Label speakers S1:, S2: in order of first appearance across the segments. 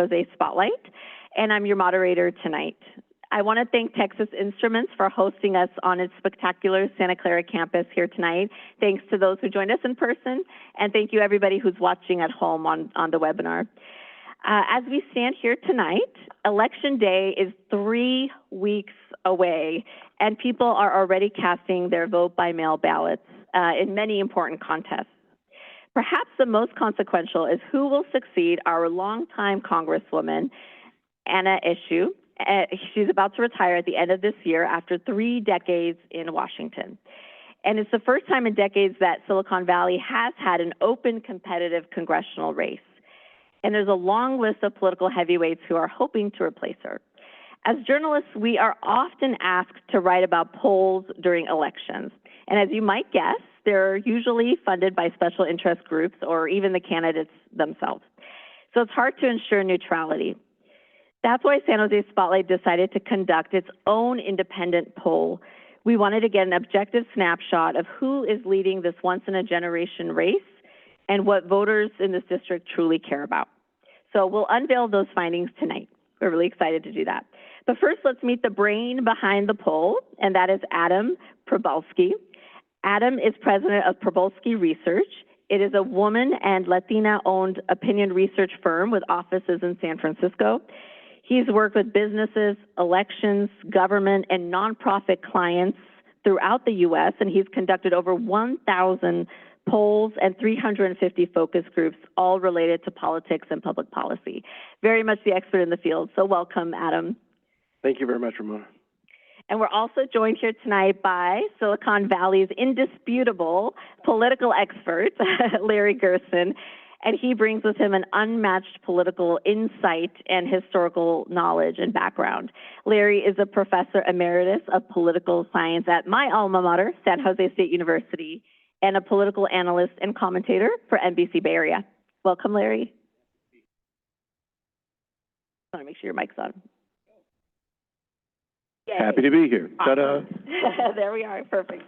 S1: José Spotlight, and I'm your moderator tonight. I want to thank Texas Instruments for hosting us on its spectacular Santa Clara campus here tonight. Thanks to those who joined us in person, and thank you everybody who's watching at home on the webinar. As we stand here tonight, Election Day is 3 weeks away, and people are already casting their vote by mail ballots in many important contests. Perhaps the most consequential is who will succeed our longtime Congresswoman, Eshoo. She's about to retire at the end of this year after 3 decades in Washington. And it's the first time in decades that Silicon Valley has had an open, competitive congressional race. And there's a long list of political heavyweights who are hoping to replace her. As journalists, we are often asked to write about polls during elections. And as you might guess, they're usually funded by special interest groups or even the candidates themselves. So it's hard to ensure neutrality. That's why San Jose Spotlight decided to conduct its own independent poll. We wanted to get an objective snapshot of who is leading this once-in-a-generation race and what voters in this district truly care about. So we'll unveil those findings tonight. We're really excited to do that. But first, let's meet the brain behind the poll, and that is Adam Probolsky. Adam is president of Probolsky Research. It is a woman and Latina-owned opinion research firm with offices in San Francisco. He's worked with businesses, elections, government, and nonprofit clients throughout the U.S., and he's conducted over 1,000 polls and 350 focus groups, all related to politics and public policy. Very much the expert in the field, so welcome, Adam.
S2: Thank you very much, Ramona.
S1: And we're also joined here tonight by Silicon Valley's indisputable political expert, Larry Gerston, and he brings with him an unmatched political insight and historical knowledge and background. Larry is a professor emeritus of political science at my alma mater, San Jose State University, and a political analyst and commentator for NBC Bay Area. Welcome, Larry. I want to make sure your mic's on. Yay.
S2: Happy to be here.
S1: Awesome. Ta-da. There we are. Perfect.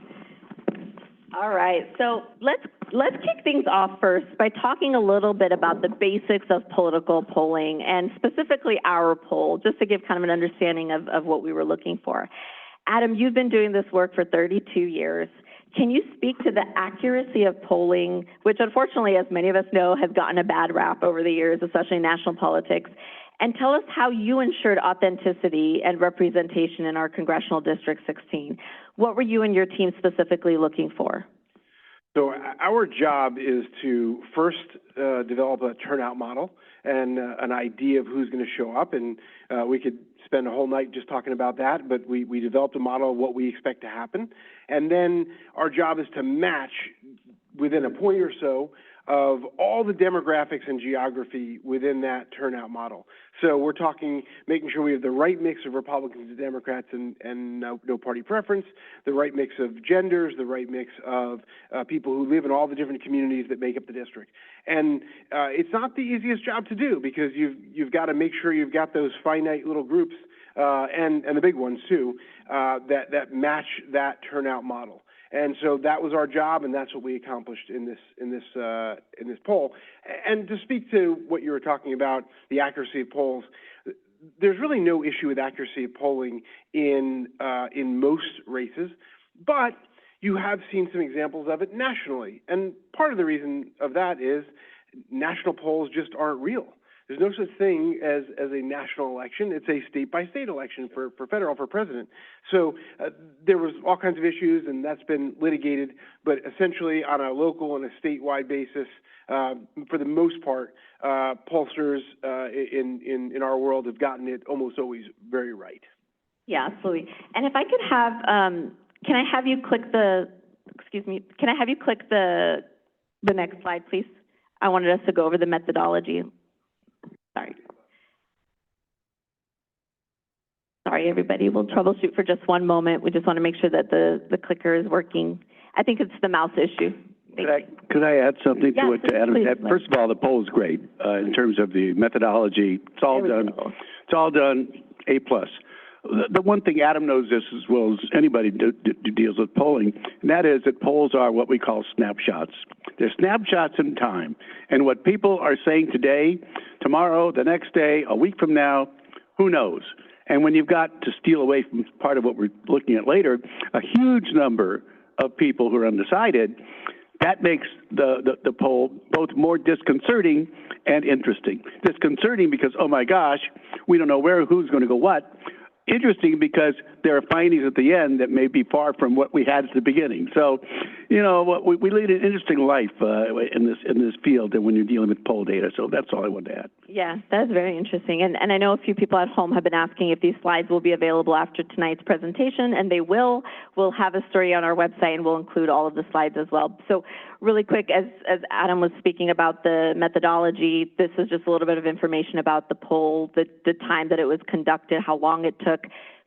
S1: All right. So let's kick things off first by talking a little bit about the basics of political polling and specifically our poll, just to give kind of an understanding of what we were looking for. Adam, you've been doing this work for 32 years. Can you speak to the accuracy of polling, which unfortunately, as many of us know, has gotten a bad rap over the years, especially in national politics, and tell us how you ensured authenticity and representation in our Congressional District 16. What were you and your team specifically looking for?
S2: So our job is to first develop a turnout model and an idea of who's going to show up, and we could spend a whole night just talking about that, but we developed a model of what we expect to happen. And then our job is to match within a point or so of all the demographics and geography within that turnout model. So we're talking making sure we have the right mix of Republicans and Democrats and no party preference, the right mix of genders, the right mix of people who live in all the different communities that make up the district. And it's not the easiest job to do because you've got to make sure you've got those finite little groups and the big ones too that match that turnout model. And so that was our job, and that's what we accomplished in this poll. And to speak to what you were talking about, the accuracy of polls, there's really no issue with accuracy of polling in most races, but you have seen some examples of it nationally. And part of the reason of that is national polls just aren't real. There's no such thing as a national election. It's a state-by-state election for president. So there was all kinds of issues, and that's been litigated. But essentially, on a local and a statewide basis, for the most part, pollsters in our world have gotten it almost always very right.
S1: Yeah, absolutely. And if I could have, can I have you click the next slide, please? I wanted us to go over the methodology. Sorry, everybody. We'll troubleshoot for just one moment. We just want to make sure that the clicker is working. I think it's the mouse issue.
S3: Could I add something to what Adam
S1: please,
S3: said? First of all, the poll is great in terms of the methodology. It's all done. It's all done A+. The one thing, Adam knows this as well as anybody who deals with polling, and that is that polls are what we call snapshots. They're snapshots in time. And what people are saying today, tomorrow, the next day, a week from now, who knows? And when you've got, to steal away from part of what we're looking at later, a huge number of people who are undecided, that makes the poll both more disconcerting and interesting. Disconcerting because, oh my gosh, we don't know who's going to go what. Interesting because there are findings at the end that may be far from what we had at the beginning. So, you know, we lead an interesting life in this field when you're dealing with poll data. So that's all I wanted to add.
S1: Yeah, that's very interesting. And I know a few people at home have been asking if these slides will be available after tonight's presentation, and they will. We'll have a story on our website, and we'll include all of the slides as well. So really quick, as Adam was speaking about the methodology, this is just a little bit of information about the poll, the time that it was conducted, how long it took,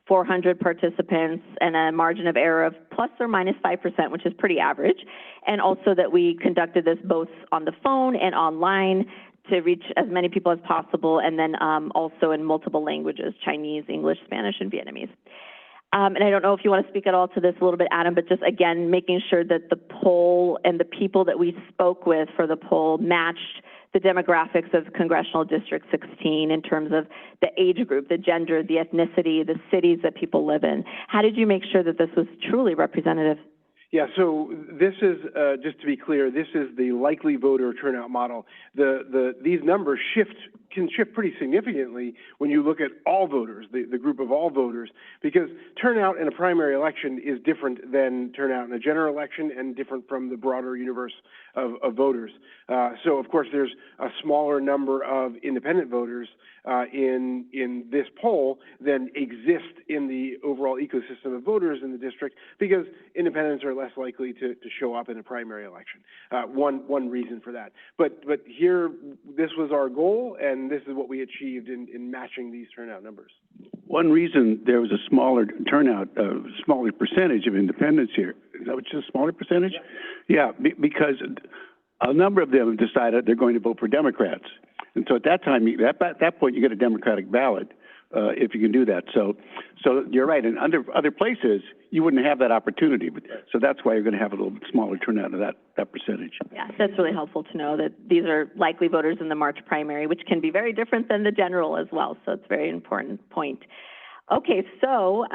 S1: 400 participants, and a margin of error of plus or minus 5%, which is pretty average. And also that we conducted this both on the phone and online to reach as many people as possible, and then also in multiple languages, Chinese, English, Spanish, and Vietnamese. And I don't know if you want to speak at all to this a little bit, Adam, but just again, making sure that the poll and the people that we spoke with for the poll matched the demographics of Congressional District 16 in terms of the age group, the gender, the ethnicity, the cities that people live in. How did you make sure that this was truly representative?
S2: Yeah, so this is, just to be clear, this is the likely voter turnout model. These numbers can shift pretty significantly when you look at all voters, the group of all voters, because turnout in a primary election is different than turnout in a general election and different from the broader universe of voters. So, of course, there's a smaller number of independent voters in this poll than exist in the overall ecosystem of voters in the district, because independents are less likely to show up in a primary election. One reason for that. But here, this was our goal, and this is what we achieved in matching these turnout numbers.
S3: One reason there was a smaller turnout, smaller percentage of independents here. Is that what's a smaller percentage? Yeah, because a number of them have decided they're going to vote for Democrats. And so at that time, at that point, you get a Democratic ballot if you can do that. So you're right. In other places, you wouldn't have that opportunity. But, so that's why you're going to have a little bit smaller turnout of that percentage. Yeah,
S1: that's really helpful to know that these are likely voters in the March primary, which can be very different than the general as well. So it's a very important point. Okay, so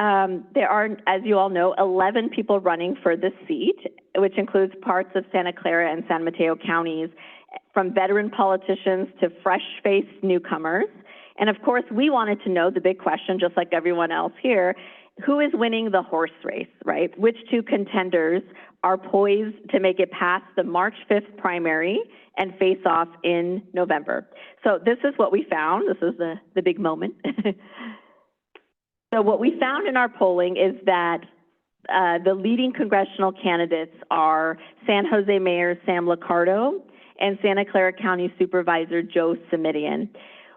S1: there are, as you all know, 11 people running for this seat, which includes parts of Santa Clara and San Mateo counties, from veteran politicians to fresh-faced newcomers. And of course, we wanted to know the big question, just like everyone else here, who is winning the horse race, right? Which two contenders are poised to make it past the March 5th primary and face off in November? So this is what we found. This is the big moment. So what we found in our polling is that the leading congressional candidates are San Jose Mayor Sam Liccardo and Santa Clara County Supervisor Joe Simitian.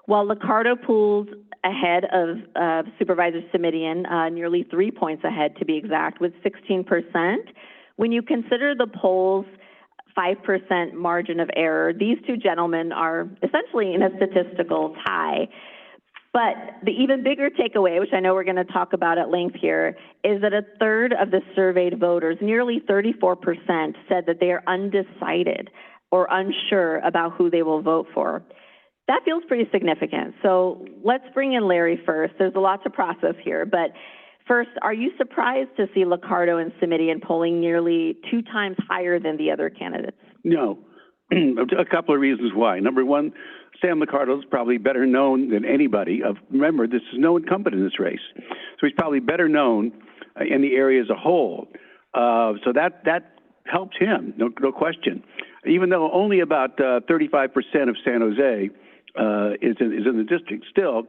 S1: While Liccardo pulls ahead of Supervisor Simitian, nearly 3 points ahead to be exact, with 16%, when you consider the poll's 5% margin of error, these two gentlemen are essentially in a statistical tie. But the even bigger takeaway, which I know we're going to talk about at length here, is that a third of the surveyed voters, nearly 34%, said that they are undecided or unsure about who they will vote for. That feels pretty significant. So let's bring in Larry first. There's a lot to process here. But first, are you surprised to see Liccardo and Simitian polling nearly 2 times higher than the other candidates?
S3: No. A couple of reasons why. Number one, Sam Liccardo is probably better known than anybody. Remember, this is no incumbent in this race. So he's probably better known in the area as a whole. So that helps him, no question. Even though only about 35% of San Jose is in the district, still,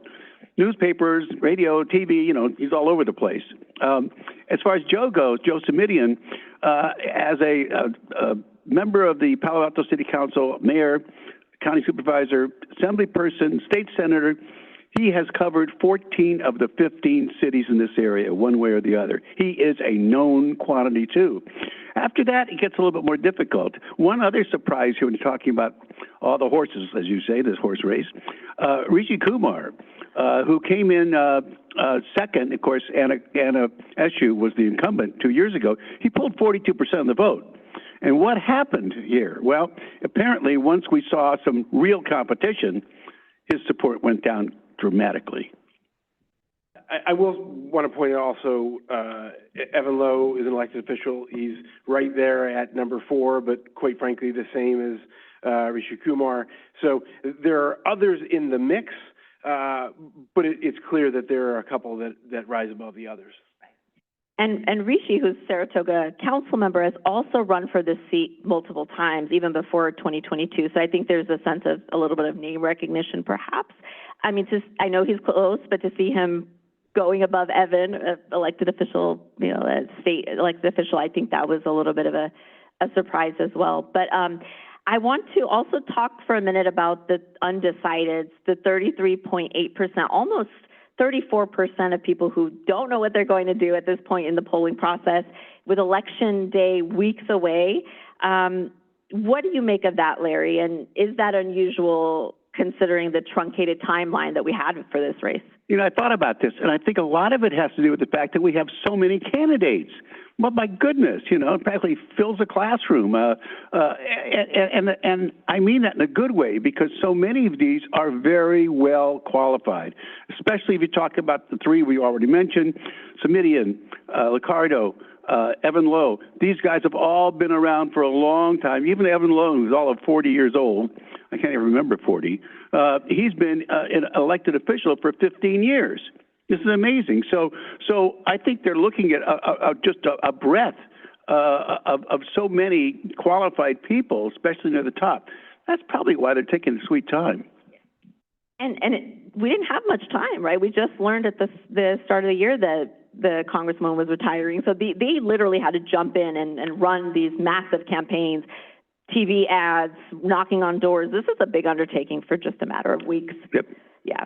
S3: newspapers, radio, TV, you know, he's all over the place. As far as Joe goes, Joe Simitian, as a member of the Palo Alto City Council, mayor, county supervisor, assembly person, state senator, he has covered 14 of the 15 cities in this area, one way or the other. He is a known quantity, too. After that, it gets a little bit more difficult. One other surprise here when you're talking about all the horses, as you say, this horse race, Rishi Kumar, who came in second, of course, Anna Eshoo was the incumbent 2 years ago. He pulled 42% of the vote. And what happened here? Well, apparently, once we saw some real competition, his support went down dramatically.
S2: I will want to point out also, Evan Lowe is an elected official. He's right there at number 4, but quite frankly, the same as Rishi Kumar. So there are others in the mix, but it's clear that there are a couple that rise above the others.
S1: And Rishi, who's Saratoga council member, has also run for this seat multiple times, even before 2022. So I think there's a sense of a little bit of name recognition, perhaps. I mean, I know he's close, but to see him going above Evan, elected official, you know, a state elected official, I think that was a little bit of a surprise as well. But I want to also talk for a minute about the undecideds, the 33.8%, almost 34% of people who don't know what they're going to do at this point in the polling process, with election day weeks away. What do you make of that, Larry? And is that unusual considering the truncated timeline that we had for this race?
S3: You know, I thought about this, and I think a lot of it has to do with the fact that we have so many candidates. Well, my goodness, you know, it practically fills a classroom. And I mean that in a good way, because so many of these are very well qualified, especially if you talk about the 3 we already mentioned, Samidian, Liccardo, Evan Lowe. These guys have all been around for a long time. Even Evan Lowe, who's all of 40 years old, I can't even remember 40, he's been an elected official for 15 years. This is amazing. So I think they're looking at just a breadth of so many qualified people, especially near the top. That's probably why they're taking sweet time.
S1: And we didn't have much time, right? We just learned at the start of the year that the Congresswoman was retiring. So they literally had to jump in and run these massive campaigns, TV ads, knocking on doors. This is a big undertaking for just a matter of weeks.
S3: Yep.
S1: Yeah.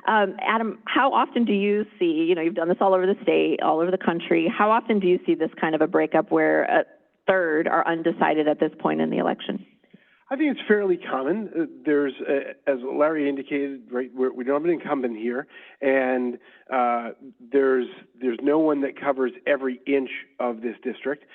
S1: Adam, how often do you see, you know, you've done this all over the state, all over the country, how often do you see this kind of a breakup where a third are undecided at this point in the election?
S2: I think it's fairly common. There's, as Larry indicated, right, we don't have an incumbent here, and there's no one that covers every inch of this district.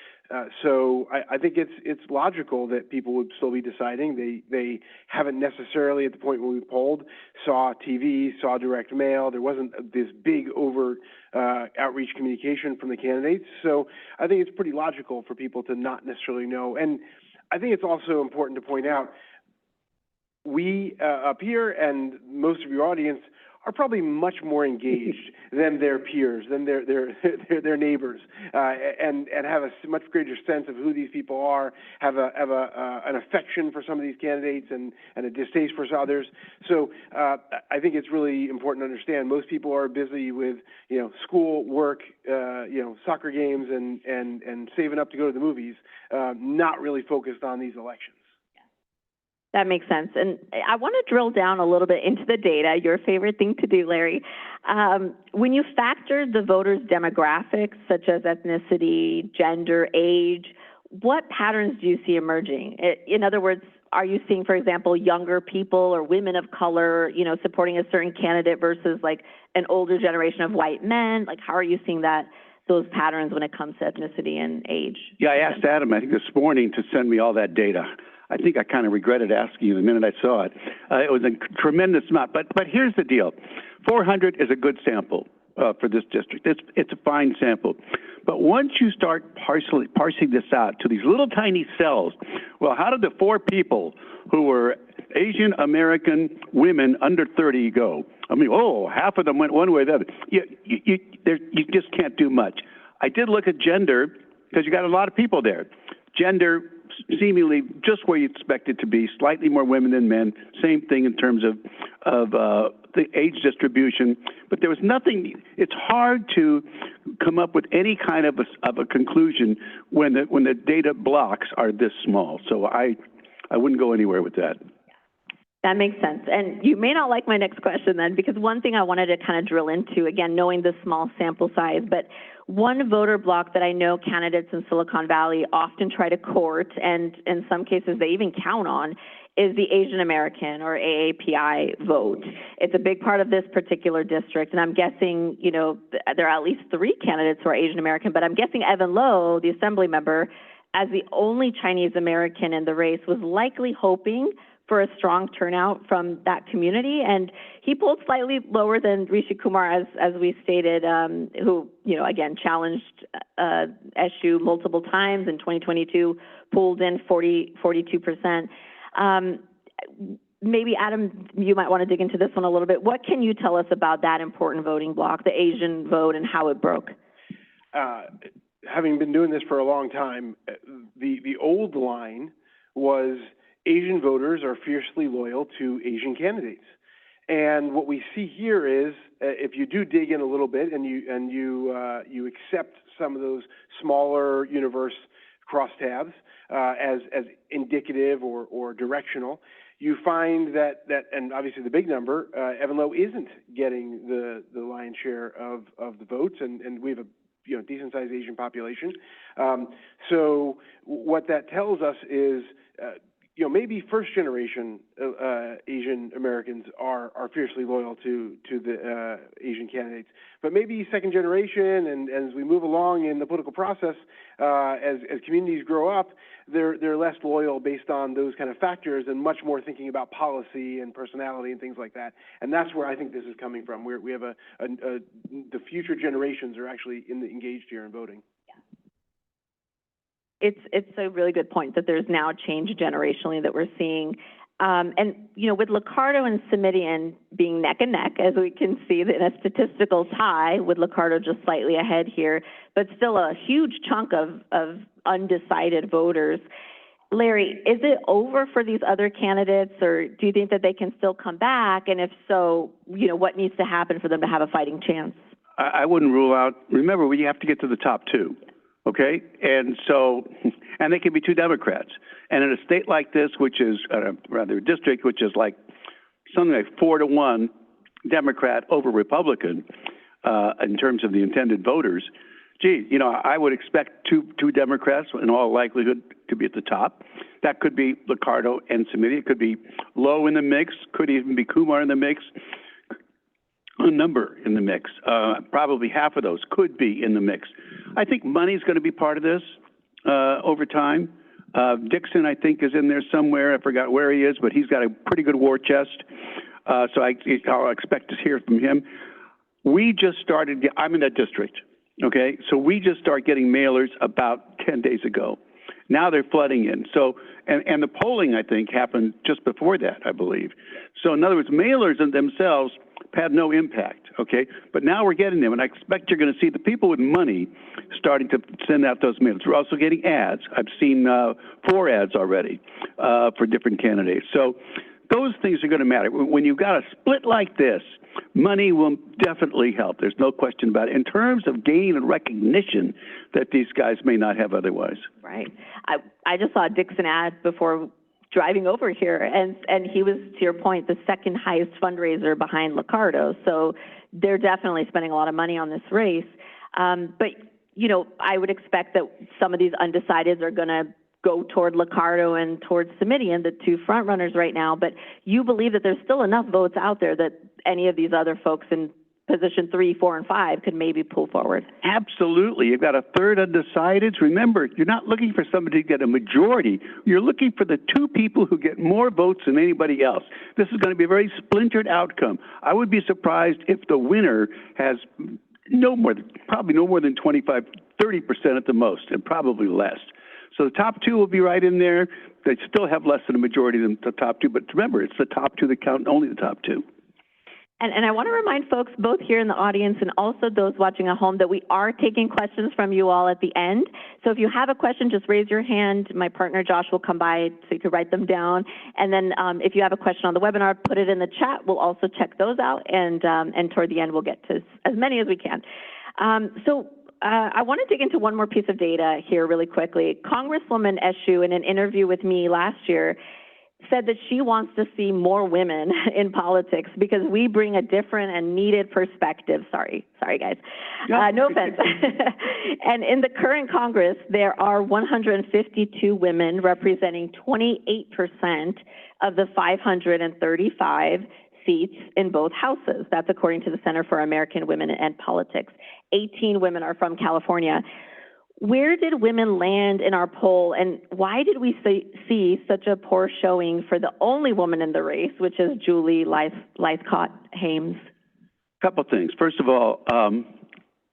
S2: So I think it's logical that people would still be deciding. They haven't necessarily, at the point when we polled, saw TV, saw direct mail. There wasn't this big overt outreach communication from the candidates. So I think it's pretty logical for people to not necessarily know. And I think it's also important to point out, we up here and most of your audience are probably much more engaged than their peers, than their neighbors, and have a much greater sense of who these people are, have an affection for some of these candidates and a distaste for others. So I think it's really important to understand most people are busy with, you know, school, work, you know, soccer games and saving up to go to the movies, not really focused on these elections.
S1: That makes sense. And I want to drill down a little bit into the data, your favorite thing to do, Larry. When you factor the voters' demographics, such as ethnicity, gender, age, what patterns do you see emerging? In other words, are you seeing, for example, younger people or women of color, you know, supporting a certain candidate versus like an older generation of white men? Like, how are you seeing those patterns when it comes to ethnicity and age?
S3: Yeah, I asked Adam, I think this morning, to send me all that data. I think I kind of regretted asking you the minute I saw it. It was a tremendous amount. But here's the deal. 400 is a good sample for this district. It's a fine sample. But once you start parsing this out to these little tiny cells, well, how did the 4 people who were Asian American women under 30 go? I mean, half of them went one way or the other. You just can't do much. I did look at gender because you got a lot of people there. Gender, seemingly just where you expect it to be, slightly more women than men. Same thing in terms of the age distribution. But there was nothing. It's hard to come up with any kind of a conclusion when the data blocks are this small. So I wouldn't go anywhere with that.
S1: That makes sense. And you may not like my next question then, because one thing I wanted to kind of drill into, again, knowing the small sample size, but one voter block that I know candidates in Silicon Valley often try to court, and in some cases they even count on, is the Asian American or AAPI vote. It's a big part of this particular district, and I'm guessing, you know, there are at least 3 candidates who are Asian American, but I'm guessing Evan Lowe, the assembly member, as the only Chinese American in the race, was likely hoping for a strong turnout from that community, and he pulled slightly lower than Rishi Kumar, as we stated, who, again, challenged Eshoo multiple times in 2022, pulled in 42%. Maybe, Adam, you might want to dig into this one a little bit. What can you tell us about that important voting bloc, the Asian vote, and how it broke?
S2: Having been doing this for a long time, the old line was Asian voters are fiercely loyal to Asian candidates. And what we see here is, if you do dig in a little bit and you accept some of those smaller universe crosstabs as indicative or directional, you find that and obviously the big number, Evan Low isn't getting the lion's share of the votes, and we have a decent sized Asian population. So what that tells us is, maybe first generation Asian Americans are fiercely loyal to the Asian candidates, but maybe second generation, and as we move along in the political process, as communities grow up, they're less loyal based on those kind of factors and much more thinking about policy and personality and things like that. And that's where I think this is coming from. We have the future generations are actually engaged here in voting.
S1: It's a really good point that there's now a change generationally that we're seeing. And, with Liccardo and Simitian being neck and neck, as we can see in a statistical tie, with Liccardo just slightly ahead here, but still a huge chunk of undecided voters. Larry, is it over for these other candidates, or do you think that they can still come back? And if so, what needs to happen for them to have a fighting chance?
S3: I wouldn't rule out, remember, we have to get to the top two. Okay, and they can be two Democrats. And in a state like this, which is rather a district, which is like something like 4-1 Democrat over Republican in terms of the intended voters, I would expect two Democrats in all likelihood to be at the top. That could be Liccardo and Simitian. It could be Low in the mix. Could even be Kumar in the mix. A number in the mix. Probably half of those could be in the mix. I think money's going to be part of this over time. Dixon, I think, is in there somewhere. I forgot where he is, but he's got a pretty good war chest. So I'll expect to hear from him. We just started, I'm in that district, okay? So we just started getting mailers about 10 days ago. Now they're flooding in. So, and the polling, I think, happened just before that, I believe. So in other words, mailers in themselves had no impact, okay? But now we're getting them, and I expect you're going to see the people with money starting to send out those mailers. We're also getting ads. I've seen 4 ads already for different candidates. So those things are going to matter. When you've got a split like this, money will definitely help. There's no question about it. In terms of gain and recognition that these guys may not have otherwise.
S1: Right. I just saw a Dixon ad before driving over here, and he was, to your point, the second highest fundraiser behind Liccardo. So they're definitely spending a lot of money on this race. But, I would expect that some of these undecideds are going to go toward Liccardo and towards Simitian, the two front runners right now. But you believe that there's still enough votes out there that any of these other folks in position 3, 4, and 5 could maybe pull forward?
S3: Absolutely. You've got a third undecided. Remember, you're not looking for somebody to get a majority. You're looking for the 2 people who get more votes than anybody else. This is going to be a very splintered outcome. I would be surprised if the winner has probably no more than 25, 30% at the most, and probably less. So the top 2 will be right in there. They still have less than a majority than the top 2, but remember, it's the top 2 that count, only the top 2.
S1: And I want to remind folks, both here in the audience and also those watching at home, that we are taking questions from you all at the end. So if you have a question, just raise your hand. My partner Josh will come by so you can write them down. And then if you have a question on the webinar, put it in the chat. We'll also check those out, and toward the end, we'll get to as many as we can. I want to dig into one more piece of data here really quickly. Congresswoman Eshoo, in an interview with me last year, said that she wants to see more women in politics because we bring a different and needed perspective. Sorry guys. No offense. And in the current Congress, there are 152 women representing 28% of the 535 seats in both houses. That's according to the Center for American Women and Politics. 18 women are from California. Where did women land in our poll, and why did we see such a poor showing for the only woman in the race, which is Julie Lythcott-Hames?
S3: A couple things. First of all,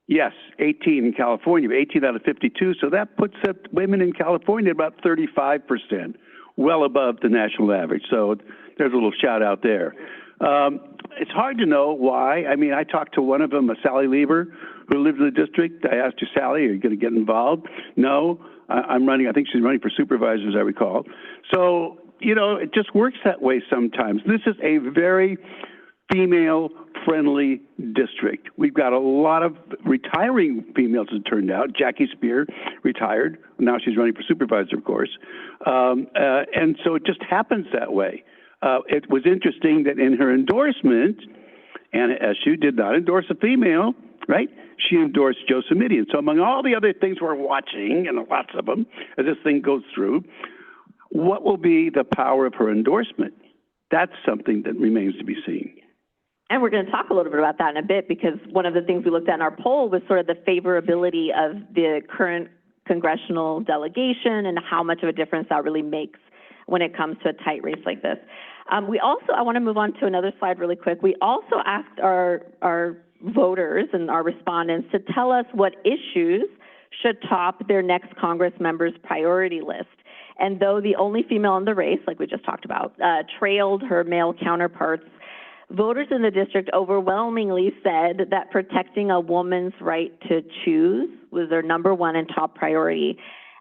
S3: yes, 18 in California, 18 out of 52, so that puts women in California at about 35%, well above the national average. So there's a little shout out there. It's hard to know why. I mean, I talked to one of them, Sally Lieber, who lives in the district. I asked her, Sally, are you going to get involved? No, I'm running. I think she's running for supervisor, as I recall. So, you know, it just works that way sometimes. This is a very female-friendly district. We've got a lot of retiring females, as it turned out. Jackie Spear retired. Now she's running for supervisor, of course. And so it just happens that way. It was interesting that in her endorsement, Anna Eshoo did not endorse a female, right? She endorsed Joe Simitian. So among all the other things we're watching, and lots of them, as this thing goes through, what will be the power of her endorsement? That's something that remains to be seen.
S1: And we're going to talk a little bit about that in a bit, because one of the things we looked at in our poll was sort of the favorability of the current congressional delegation and how much of a difference that really makes when it comes to a tight race like this. We also, I want to move on to another slide really quick. We also asked our voters and our respondents to tell us what issues should top their next Congress member's priority list. And though the only female in the race, like we just talked about, trailed her male counterparts, voters in the district overwhelmingly said that protecting a woman's right to choose was their #1 and top priority.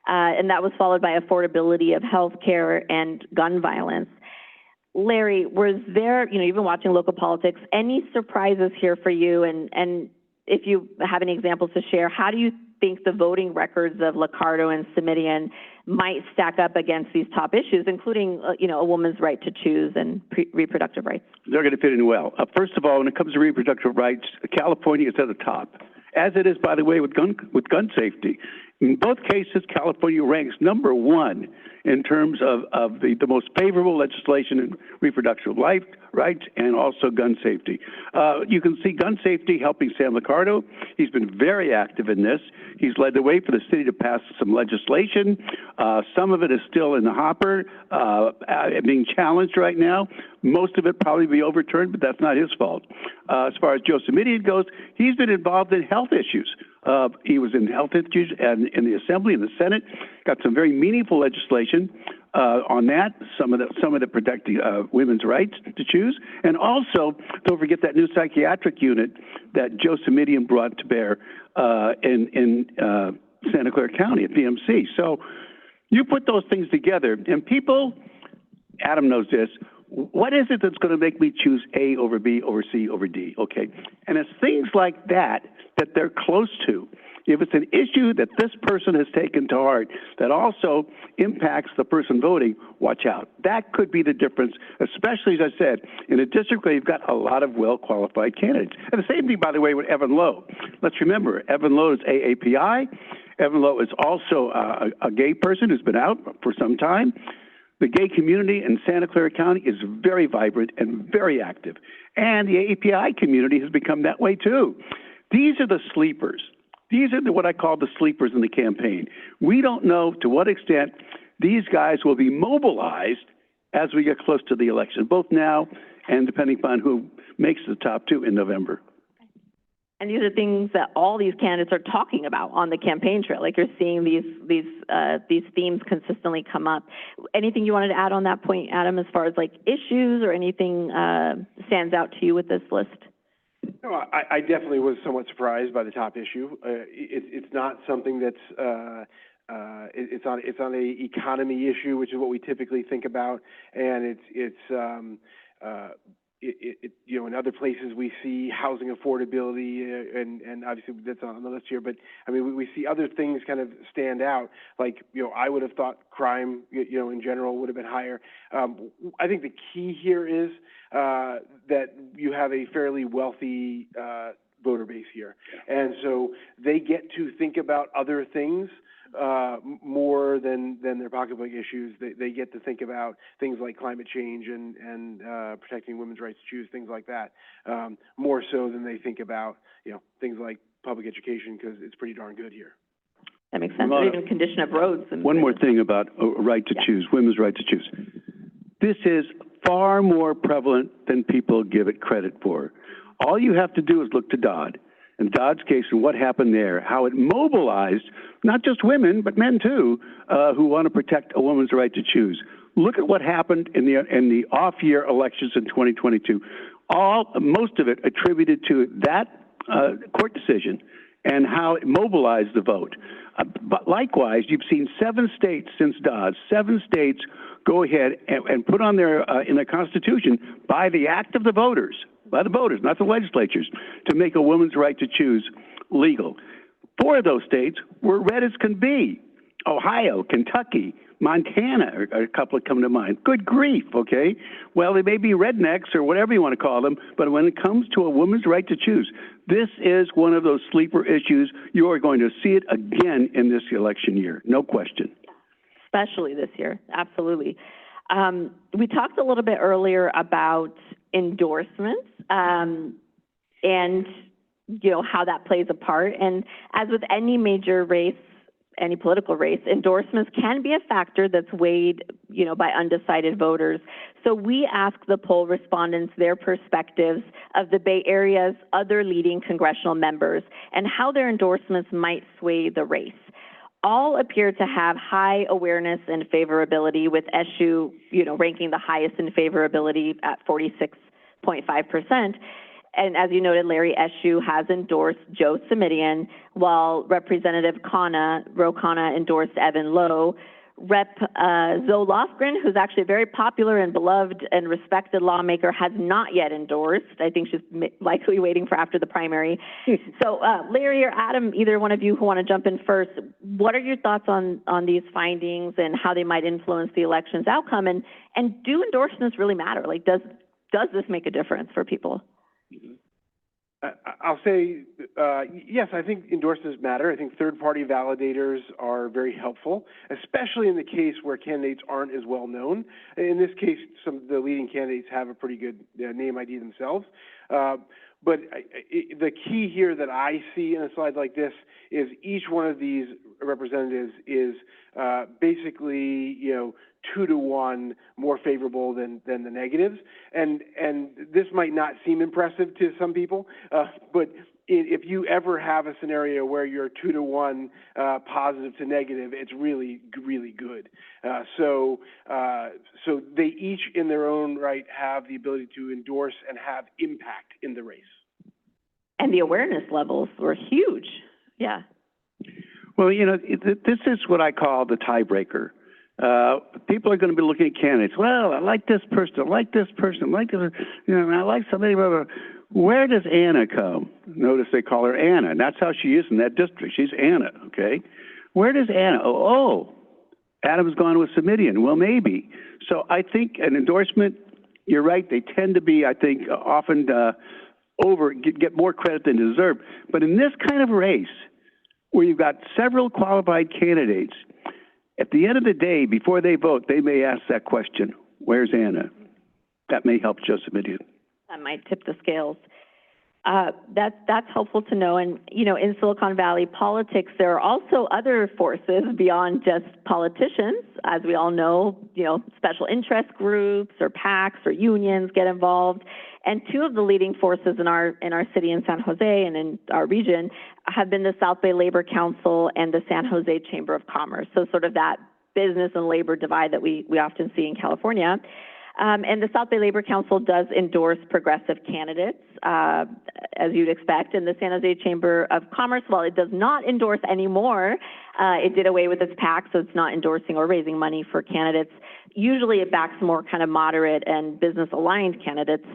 S1: And that was followed by affordability of health care and gun violence. Larry, was there, you know, you've been watching local politics, any surprises here for you? And if you have any examples to share, how do you think the voting records of Liccardo and Simitian might stack up against these top issues, including, you know, a woman's right to choose and reproductive rights?
S3: They're going to fit in well. First of all, when it comes to reproductive rights, California is at the top, as it is, by the way, with gun safety. In both cases, California ranks #1 in terms of the most favorable legislation in reproductive life rights and also gun safety. You can see gun safety helping Sam Liccardo. He's been very active in this. He's led the way for the city to pass some legislation. Some of it is still in the hopper, being challenged right now. Most of it probably be overturned, but that's not his fault. As far as Joe Simitian goes, he's been involved in health issues. He was in health issues and in the Assembly and the Senate, got some very meaningful legislation on that, some of the protecting women's rights to choose. And also, don't forget that new psychiatric unit that Joe Simitian brought to bear in Santa Clara County at PMC. So you put those things together, and people, Adam knows this, what is it that's going to make me choose A over B over C over D, okay? And it's things like that that they're close to. If it's an issue that this person has taken to heart that also impacts the person voting, watch out. That could be the difference, especially, as I said, in a district where you've got a lot of well-qualified candidates. And the same thing, by the way, with Evan Lowe. Let's remember, Evan Lowe is AAPI. Evan Lowe is also a gay person who's been out for some time. The gay community in Santa Clara County is very vibrant and very active. And the AAPI community has become that way, too. These are the sleepers. These are what I call the sleepers in the campaign. We don't know to what extent these guys will be mobilized as we get close to the election, both now and depending upon who makes the top 2 in November.
S1: And these are things that all these candidates are talking about on the campaign trail. Like, you're seeing these themes consistently come up. Anything you wanted to add on that point, Adam, as far as like issues or anything stands out to you with this list?
S2: No, I definitely was somewhat surprised by the top issue. It's not something that's it's on a economy issue, which is what we typically think about, and you know, in other places we see housing affordability, and obviously that's on the list here. But I mean, we see other things kind of stand out. Like, you know, I would have thought crime, you know, in general would have been higher. I think the key here is that you have a fairly wealthy voter base here, and so they get to think about other things more than their pocketbook issues. They get to think about things like climate change and protecting women's rights to choose, things like that, more so than they think about, you know, things like public education, because it's pretty darn good here.
S1: That makes sense. Or even condition of roads.
S3: One more thing about right to choose, women's right to choose. This is far more prevalent than people give it credit for. All you have to do is look to Dodd. In Dodd's case and what happened there, how it mobilized not just women, but men too, who want to protect a woman's right to choose. Look at what happened in the off-year elections in 2022. Most of it attributed to that court decision and how it mobilized the vote. But likewise, you've seen 7 states since Dodd, 7 states go ahead and put on their, in their constitution, by the act of the voters, by the voters, not the legislatures, to make a woman's right to choose legal. 4 of those states were red as can be. Ohio, Kentucky, Montana are a couple that come to mind. Good grief, okay? Well, they may be rednecks or whatever you want to call them, but when it comes to a woman's right to choose, this is one of those sleeper issues. You are going to see it again in this election year, no question.
S1: Especially this year, absolutely. We talked a little bit earlier about endorsements and, you know, how that plays a part. And as with any major race, any political race, endorsements can be a factor that's weighed, you know, by undecided voters. So we ask the poll respondents their perspectives of the Bay Area's other leading congressional members and how their endorsements might sway the race. All appear to have high awareness and favorability, with Eshoo, you know, ranking the highest in favorability at 46.5%. And as you noted, Larry Eshoo has endorsed Joe Simitian, while Representative Ro Khanna endorsed Evan Lowe. Rep. Zoe Lofgren, who's actually a very popular and beloved and respected lawmaker, has not yet endorsed. I think she's likely waiting for after the primary. So Larry or Adam, either one of you who want to jump in first, what are your thoughts on these findings and how they might influence the election's outcome? And do endorsements really matter? Like, does this make a difference for people?
S2: I'll say, yes, I think endorsements matter. I think third-party validators are very helpful, especially in the case where candidates aren't as well known. In this case, some of the leading candidates have a pretty good name ID themselves. But the key here that I see in a slide like this is each one of these representatives is basically, you know, 2 to 1 more favorable than the negatives, and this might not seem impressive to some people, but if you ever have a scenario where you're 2 to 1 positive to negative, it's really good. So they each, in their own right, have the ability to endorse and have impact in the race.
S1: And the awareness levels were huge. Yeah.
S3: Well, you know, this is what I call the tiebreaker. People are going to be looking at candidates. Well, I like this person. I like this person. I like this. You know, I like somebody. Where does Anna come? Notice they call her Anna, and that's how she is in that district. She's Anna. Okay. Where does Anna? Oh, Adam's gone with Simitian. Well, maybe. So I think an endorsement. You're right. They tend to be, I think, often get more credit than deserve. But in this kind of race, where you've got several qualified candidates, at the end of the day, before they vote, they may ask that question, where's Anna? That may help Joe Simitian.
S1: That might tip the scales. That's helpful to know. And, you know, in Silicon Valley politics, there are also other forces beyond just politicians. As we all know, you know, special interest groups or PACs or unions get involved. And 2 of the leading forces in our city in San Jose and in our region have been the South Bay Labor Council and the San Jose Chamber of Commerce. So sort of that business and labor divide that we often see in California. And the South Bay Labor Council does endorse progressive candidates, as you'd expect. And the San Jose Chamber of Commerce, while it does not endorse anymore, it did away with its PAC, so it's not endorsing or raising money for candidates. Usually it backs more kind of moderate and business-aligned candidates.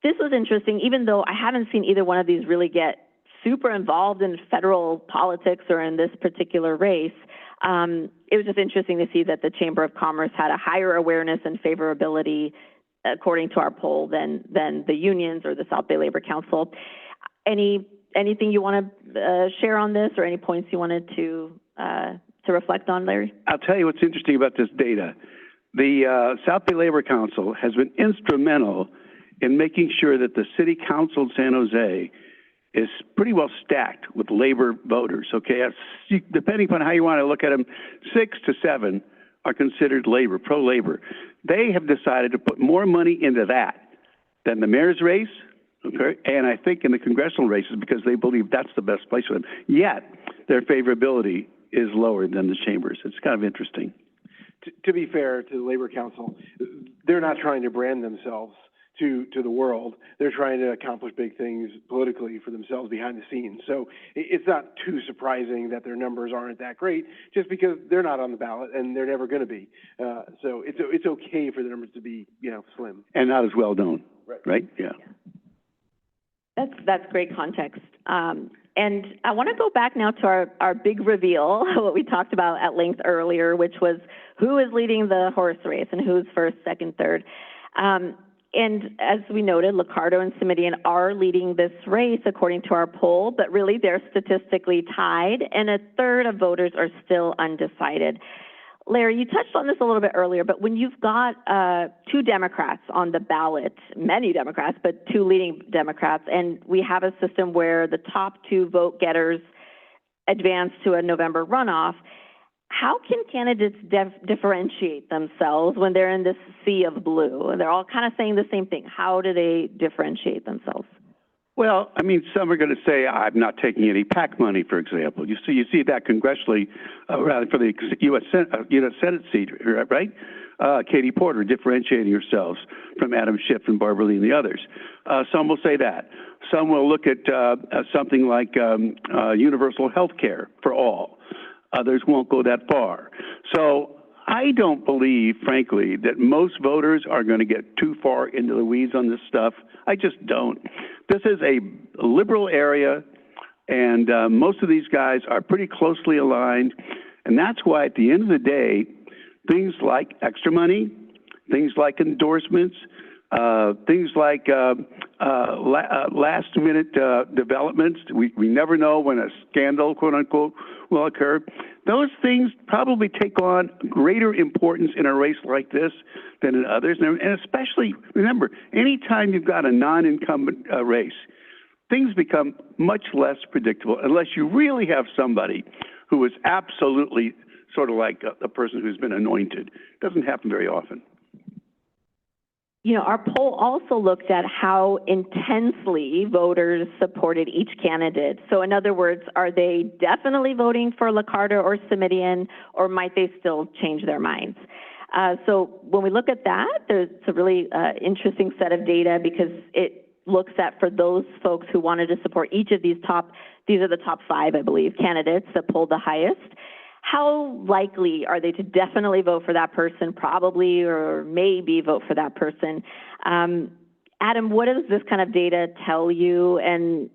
S1: This was interesting, even though I haven't seen either one of these really get super involved in federal politics or in this particular race. It was just interesting to see that the Chamber of Commerce had a higher awareness and favorability, according to our poll, than the unions or the South Bay Labor Council. Anything you want to share on this, or any points you wanted to reflect on, Larry?
S3: I'll tell you what's interesting about this data. The South Bay Labor Council has been instrumental in making sure that the City Council of San Jose is pretty well stacked with labor voters, okay? Depending upon how you want to look at them, 6 to 7 are considered labor, pro-labor. They have decided to put more money into that than the mayor's race, okay? And I think in the congressional races because they believe that's the best place for them. Yet, their favorability is lower than the chambers. It's kind of interesting.
S2: To be fair to the Labor Council, they're not trying to brand themselves to the world. They're trying to accomplish big things politically for themselves behind the scenes. So it's not too surprising that their numbers aren't that great just because they're not on the ballot and they're never going to be. So it's okay for the numbers to be, slim. And
S3: not as well known, right? Yeah.
S1: That's great context. And I want to go back now to our big reveal, what we talked about at length earlier, which was who is leading the horse race and who's first, second, third. And as we noted, Liccardo and Simitian are leading this race according to our poll, but really they're statistically tied, and a third of voters are still undecided. Larry, you touched on this a little bit earlier, but when you've got 2 Democrats on the ballot, many Democrats, but 2 leading Democrats, and we have a system where the top 2 vote getters advance to a November runoff, how can candidates differentiate themselves when they're in this sea of blue? They're all kind of saying the same thing. How do they differentiate themselves?
S3: Well, I mean, some are going to say, I'm not taking any PAC money, for example. You see that congressionally, rather for the U.S. Senate seat, right? Katie Porter differentiating herself from Adam Schiff and Barbara Lee and the others. Some will say that. Some will look at something like universal health care for all. Others won't go that far. So I don't believe, frankly, that most voters are going to get too far into the weeds on this stuff. I just don't. This is a liberal area, and most of these guys are pretty closely aligned, and that's why at the end of the day, things like extra money, things like endorsements, things like last-minute developments. We never know when a scandal, quote-unquote, will occur. Those things probably take on greater importance in a race like this than in others. And especially, remember, anytime you've got a non-incumbent race, things become much less predictable unless you really have somebody who is absolutely sort of like a person who's been anointed. It doesn't happen very often.
S1: Our poll also looked at how intensely voters supported each candidate. So in other words, are they definitely voting for Liccardo or Simitian, or might they still change their minds? So when we look at that, there's a really interesting set of data because it looks at for those folks who wanted to support each of these are the top 5, I believe, candidates that polled the highest. How likely are they to definitely vote for that person, probably, or maybe vote for that person? Adam, what does this kind of data tell you, and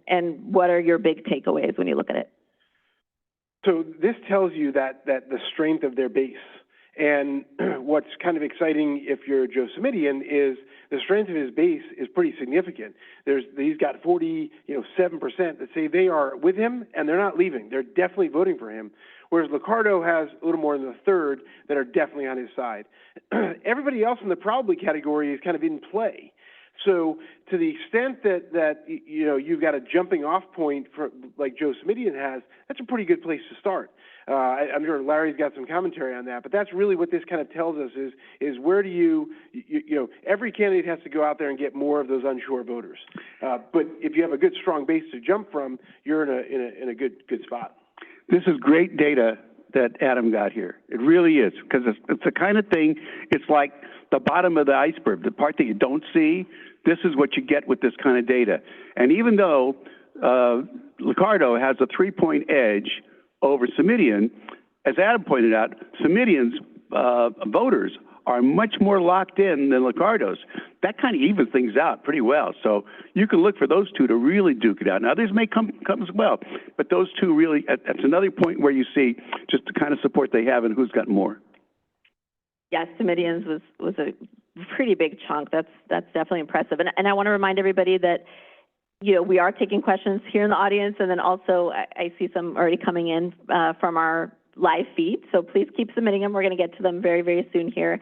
S1: what are your big takeaways when you look at it?
S2: So this tells you that the strength of their base. And what's kind of exciting if you're Joe Simitian is the strength of his base is pretty significant. He's got 47% that say they are with him and they're not leaving. They're definitely voting for him. Whereas Liccardo has a little more than a third that are definitely on his side. Everybody else in the probably category is kind of in play. So to the extent that you've got a jumping off point for like Joe Simitian has, that's a pretty good place to start. I'm sure Larry's got some commentary on that, but that's really what this kind of tells us is where do you every candidate has to go out there and get more of those unsure voters. But if you have a good strong base to jump from, you're in a good spot.
S3: This is great data that Adam got here. It really is, because it's the kind of thing, it's like the bottom of the iceberg, the part that you don't see. This is what you get with this kind of data. And even though Liccardo has a 3-point edge over Simitian, as Adam pointed out, Simitian's voters are much more locked in than Liccardo's. That kind of evens things out pretty well. So you can look for those two to really duke it out. Now, others may come as well, but those two really, that's another point where you see just the kind of support they have and who's got more.
S1: Yes, Simitian's was a pretty big chunk. That's definitely impressive. And I want to remind everybody that we are taking questions here in the audience, and then also I see some already coming in from our live feed. So please keep submitting them. We're going to get to them very, very soon here.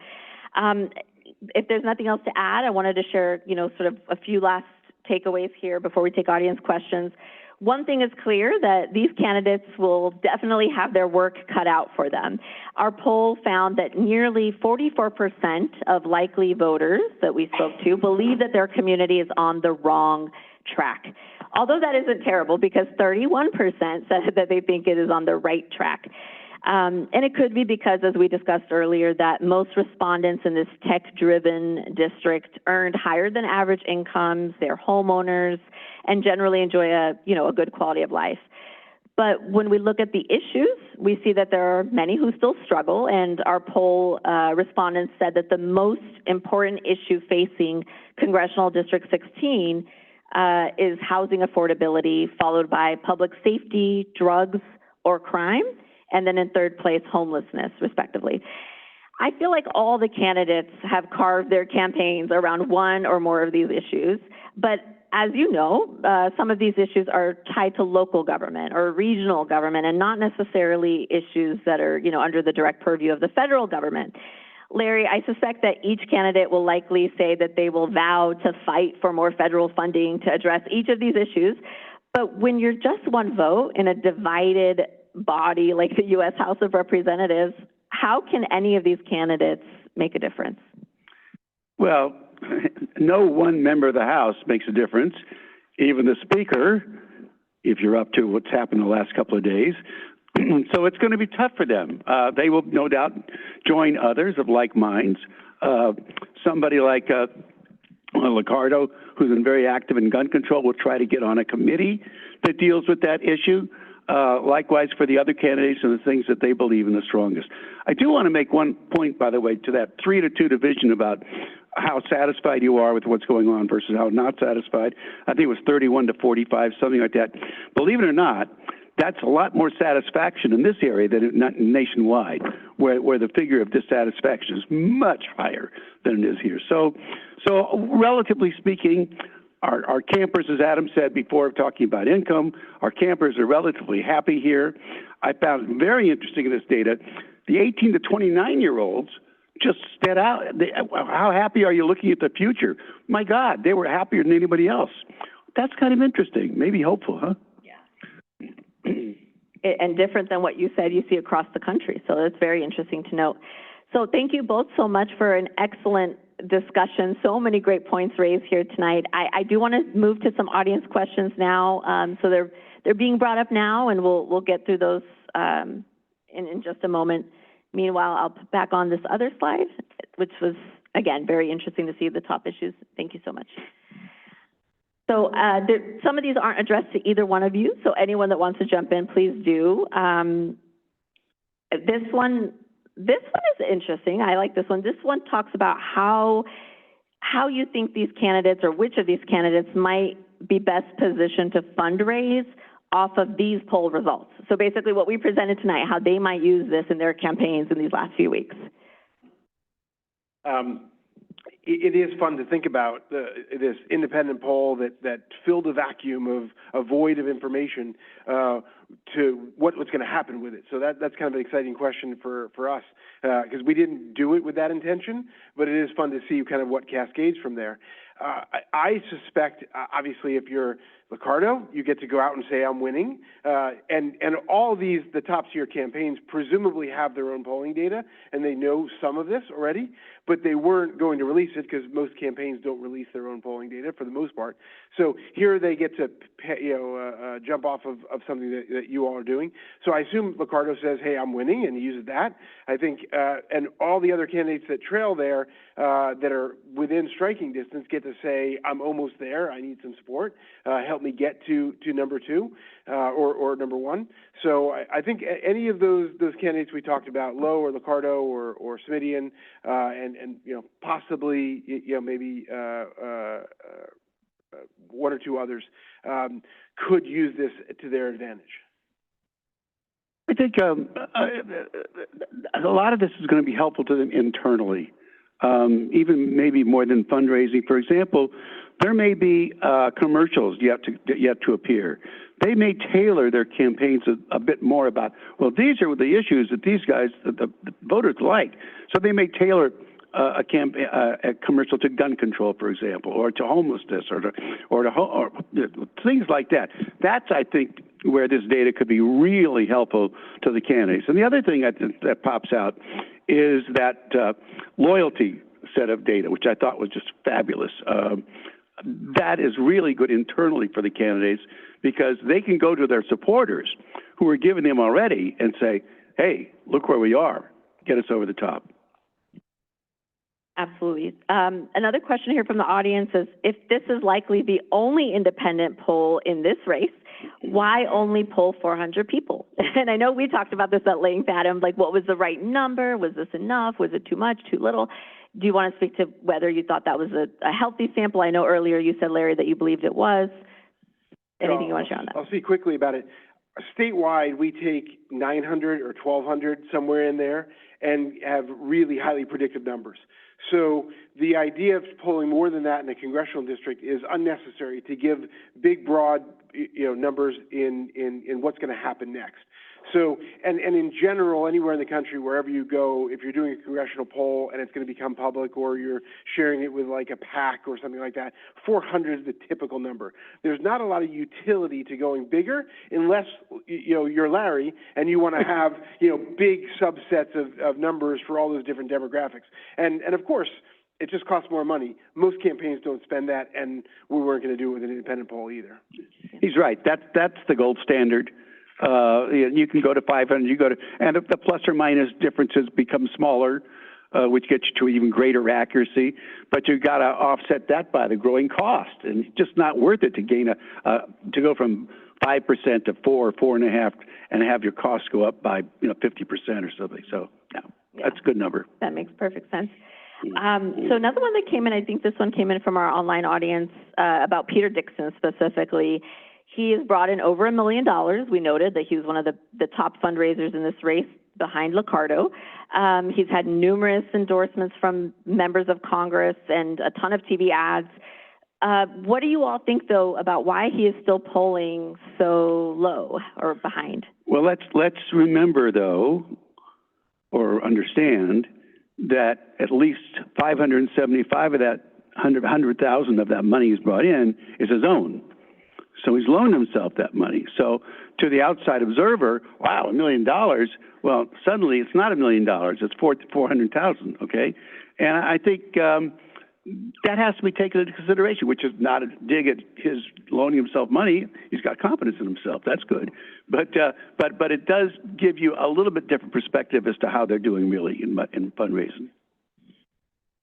S1: If there's nothing else to add, I wanted to share, sort of a few last takeaways here before we take audience questions. One thing is clear, that these candidates will definitely have their work cut out for them. Our poll found that nearly 44% of likely voters that we spoke to believe that their community is on the wrong track. Although that isn't terrible, because 31% said that they think it is on the right track. And it could be because, as we discussed earlier, that most respondents in this tech-driven district earned higher than average incomes, they're homeowners, and generally enjoy a good quality of life. But when we look at the issues, we see that there are many who still struggle, and our poll respondents said that the most important issue facing Congressional District 16 is housing affordability, followed by public safety, drugs, or crime, and then in third place, homelessness, respectively. I feel like all the candidates have carved their campaigns around one or more of these issues, but as you know, some of these issues are tied to local government or regional government and not necessarily issues that are, under the direct purview of the federal government. Larry, I suspect that each candidate will likely say that they will vow to fight for more federal funding to address each of these issues, but when you're just one vote in a divided body like the U.S. House of Representatives, how can any of these candidates make a difference? Well, no one member of the House makes a difference. Even the Speaker, if you're up to what's happened the last couple of days. So it's going to be tough for them. They will no doubt join others of like minds. Somebody like Liccardo, who's been very active in gun control, will try to get on a committee that deals with that issue. Likewise for the other candidates and the things that they believe in the strongest. I do want to make one point, by the way, to that 3-2 division about how satisfied you are with what's going on versus how not satisfied. I think it was 31-45, something like that. Believe it or not, that's a lot more satisfaction in this area than nationwide, where the figure of dissatisfaction is much higher than it is here. So relatively speaking, our campers, as Adam said before, talking about income, our campers are relatively happy here. I found very interesting in this data, the 18 to 29-year-olds just stood out. How happy are you looking at the future? My God, they were happier than anybody else. That's kind of interesting, maybe hopeful, huh? Yeah. And different than what you said you see across the country, so that's very interesting to note. So thank you both so much for an excellent discussion. So many great points raised here tonight. I do want to move to some audience questions now. So they're being brought up now, and we'll get through those in just a moment. Meanwhile, I'll put back on this other slide, which was, again, very interesting to see the top issues. Thank you so much. So some of these aren't addressed to either one of you, so anyone that wants to jump in, please do. This one is interesting. I like this one. This one talks about how you think these candidates, or which of these candidates might be best positioned to fundraise off of these poll results. So basically what we presented tonight, how they might use this in their campaigns in these last few weeks.
S2: It is fun to think about this independent poll that filled a vacuum of a void of information to what's going to happen with it. So that's kind of an exciting question for us because we didn't do it with that intention, but it is fun to see kind of what cascades from there. I suspect, obviously, if you're Liccardo, you get to go out and say, I'm winning. And all these, the top tier campaigns presumably have their own polling data, and they know some of this already, but they weren't going to release it because most campaigns don't release their own polling data for the most part. So here they get to, jump off of something that you all are doing. So I assume Liccardo says, hey, I'm winning, and he uses that. I think, and all the other candidates that trail there that are within striking distance get to say, I'm almost there, I need some support, help me get to number two or number one. So I think any of those candidates we talked about, Lowe or Liccardo or Smidian, and possibly maybe one or two others could use this to their advantage.
S3: I think a lot of this is going to be helpful to them internally, even maybe more than fundraising. For example, there may be commercials yet to appear. They may tailor their campaigns a bit more about, well, these are the issues that these guys, the voters like. So they may tailor a commercial to gun control, for example, or to homelessness, or things like that. That's, I think, where this data could be really helpful to the candidates. And the other thing that pops out is that loyalty set of data, which I thought was just fabulous. That is really good internally for the candidates because they can go to their supporters who are giving them already and say, hey, look where we are. Get us over the top.
S1: Absolutely. Another question here from the audience is, if this is likely the only independent poll in this race, why only poll 400 people? And I know we talked about this at length, Adam, like what was the right number? Was this enough? Was it too much, too little? Do you want to speak to whether you thought that was a healthy sample? I know earlier you said, Larry, that you believed it was. Anything you want to share on that?
S2: I'll speak quickly about it. Statewide, we take 900 or 1,200, somewhere in there, and have really highly predictive numbers. So the idea of polling more than that in a congressional district is unnecessary to give big, broad, numbers in what's going to happen next. So, and in general, anywhere in the country, wherever you go, if you're doing a congressional poll and it's going to become public, or you're sharing it with like a PAC or something like that, 400 is the typical number. There's not a lot of utility to going bigger unless, you're Larry and you want to have, big subsets of numbers for all those different demographics. And of course, it just costs more money. Most campaigns don't spend that, and we weren't going to do it with an independent poll either.
S3: He's right. That's the gold standard. You can go to 500, and if the plus or minus differences become smaller, which gets you to even greater accuracy, but you've got to offset that by the growing cost, and it's just not worth it to gain to go from 5% to 4 or 4.5, and have your costs go up by 50% or something. So that's a good number.
S1: That makes perfect sense. So another one that came in, I think this one came in from our online audience about Peter Dixon specifically. He has brought in over $1 million. We noted that he was one of the top fundraisers in this race behind Liccardo. He's had numerous endorsements from members of Congress and a ton of TV ads. What do you all think, though, about why he is still polling so low or behind?
S3: Well, let's remember, though, or understand that at least 575 of that 100,000 of that money he's brought in is his own. So he's loaned himself that money. So to the outside observer, wow, $1 million. Well, suddenly it's not $1 million. It's 400,000. Okay, and I think that has to be taken into consideration, which is not a dig at his loaning himself money. He's got confidence in himself. That's good. But it does give you a little bit different perspective as to how they're doing really in fundraising.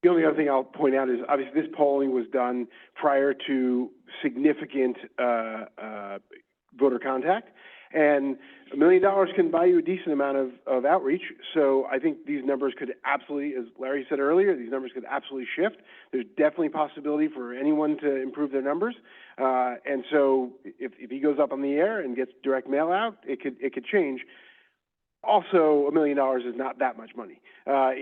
S2: The only other thing I'll point out is obviously this polling was done prior to significant voter contact, and $1 million can buy you a decent amount of outreach. So I think these numbers could absolutely, as Larry said earlier, these numbers could absolutely shift. There's definitely possibility for anyone to improve their numbers, and so if he goes up on the air and gets direct mail out, it could change. Also, $1 million is not that much money. I